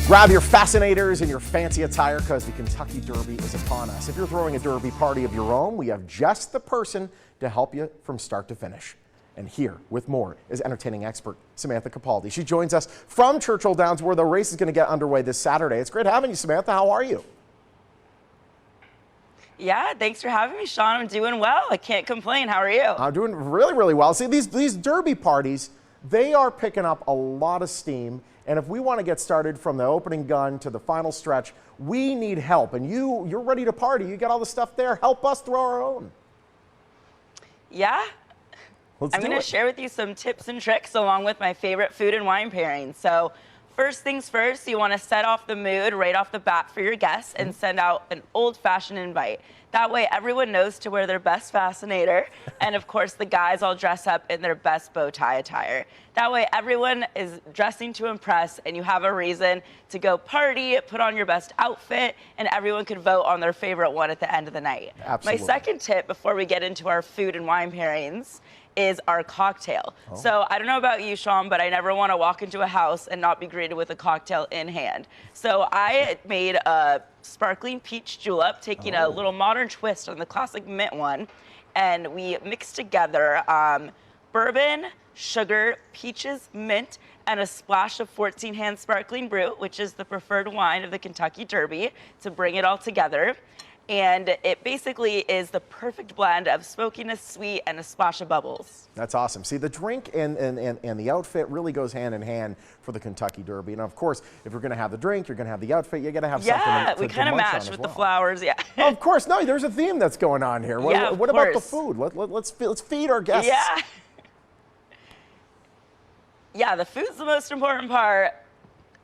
Grab your fascinators and your fancy attire because the Kentucky Derby is upon us. If you're throwing a Derby party of your own, we have just the person to help you from start to finish. And here with more is entertaining expert Samantha Capaldi. She joins us from Churchill Downs where the race is going to get underway this Saturday. It's great having you, Samantha. How are you? Yeah, thanks for having me, Sean. I'm doing well. I can't complain. How are you? I'm doing really, really well. See, these Derby parties, they are picking up a lot of steam. And if we want to get started from the opening gun to the final stretch, we need help. And you're ready to party. You got all the stuff there. Help us throw our own. Yeah. Let's I'm going to share with you some tips and tricks along with my favorite food and wine pairings. So first things first, you want to set off the mood right off the bat for your guests and send out an old-fashioned invite. That way everyone knows to wear their best fascinator. And of course, the guys all dress up in their best bow tie attire. That way everyone is dressing to impress and you have a reason to go party, put on your best outfit, and everyone could vote on their favorite one at the end of the night. Absolutely. My second tip before we get into our food and wine pairings is our cocktail. So I don't know about you, Sean, but I never want to walk into a house and not be greeted with a cocktail in hand. So I made a sparkling peach julep, taking a little modern twist on the classic mint one, and we mixed together bourbon, sugar, peaches, mint, and a splash of 14 Hands Sparkling Brut, which is the preferred wine of the Kentucky Derby, to bring it all together. And it basically is the perfect blend of smokiness, sweet, and a splash of bubbles. That's awesome. See, the drink and the outfit really goes hand in hand for the Kentucky Derby. And of course, if you're going to have the drink, you're going to have the outfit, you got to have something Yeah, to we kind of munch on match as with well. the flowers, yeah. Of course, no, there's a theme that's going on here. Yeah, of what about the course. food? Let's feed our guests. Yeah. Yeah, the food's the most important part,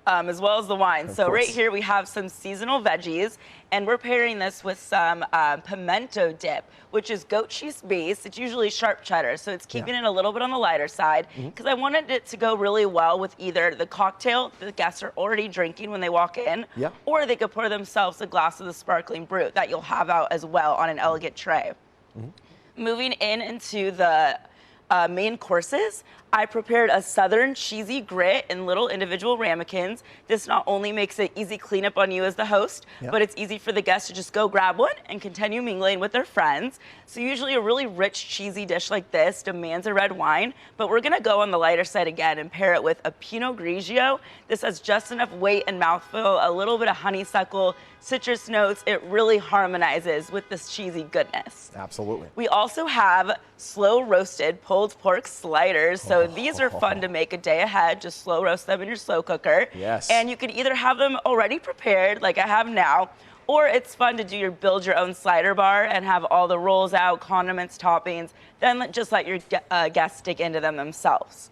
as well as the wine. So right here we have some seasonal veggies, and we're pairing this with some pimento dip, which is goat cheese based. It's usually sharp cheddar, so it's keeping it a little bit on the lighter side, because I wanted it to go really well with either the cocktail the guests are already drinking when they walk in, or they could pour themselves a glass of the sparkling brut that you'll have out as well on an elegant tray. Moving into the main courses, I prepared a southern cheesy grit in little individual ramekins. This not only makes it easy cleanup on you as the host, but it's easy for the guests to just go grab one and continue mingling with their friends. So usually a really rich cheesy dish like this demands a red wine, but we're gonna go on the lighter side again and pair it with a Pinot Grigio. This has just enough weight and mouthfeel, a little bit of honeysuckle, citrus notes. It really harmonizes with this cheesy goodness. Absolutely. We also have slow roasted pulled pork sliders. So these are fun to make a day ahead. Just slow roast them in your slow cooker. Yes. And you can either have them already prepared like I have now, or it's fun to do your build your own slider bar and have all the rolls out, condiments, toppings, then just let your guests dig into them themselves.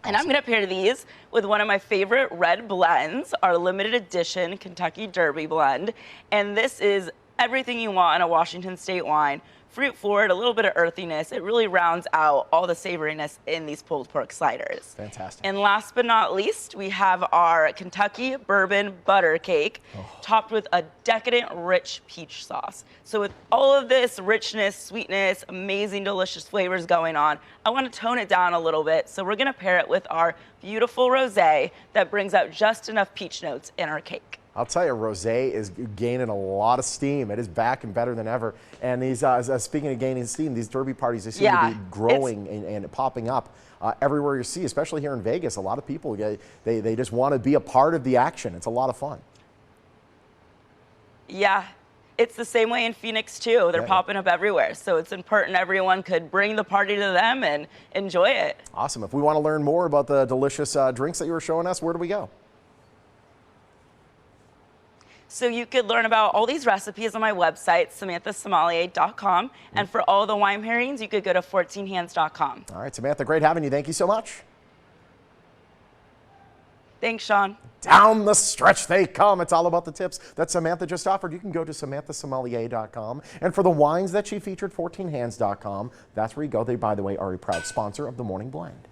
And I'm gonna pair these with one of my favorite red blends, our limited edition Kentucky Derby blend. And this is everything you want in a Washington State wine. Fruit forward, a little bit of earthiness. It really rounds out all the savoriness in these pulled pork sliders. Fantastic. And last but not least, we have our Kentucky Bourbon Butter Cake, topped with a decadent, rich peach sauce. So with all of this richness, sweetness, amazing, delicious flavors going on, I want to tone it down a little bit. So we're going to pair it with our beautiful rosé that brings out just enough peach notes in our cake. I'll tell you, rosé is gaining a lot of steam. It is back and better than ever. And these, speaking of gaining steam, these Derby parties, they seem to be growing and popping up everywhere you see, especially here in Vegas. A lot of people, they just want to be a part of the action. It's a lot of fun. Yeah, it's the same way in Phoenix too. They're popping up everywhere. So it's important everyone could bring the party to them and enjoy it. Awesome. If we want to learn more about the delicious drinks that you were showing us, where do we go? So you could learn about all these recipes on my website, SamanthaSommelier.com. And for all the wine pairings, you could go to 14hands.com. All right, Samantha, great having you. Thank you so much. Thanks, Sean. Down the stretch they come. It's all about the tips that Samantha just offered. You can go to SamanthaSommelier.com. And for the wines that she featured, 14hands.com. That's where you go. They, by the way, are a proud sponsor of the Morning Blend.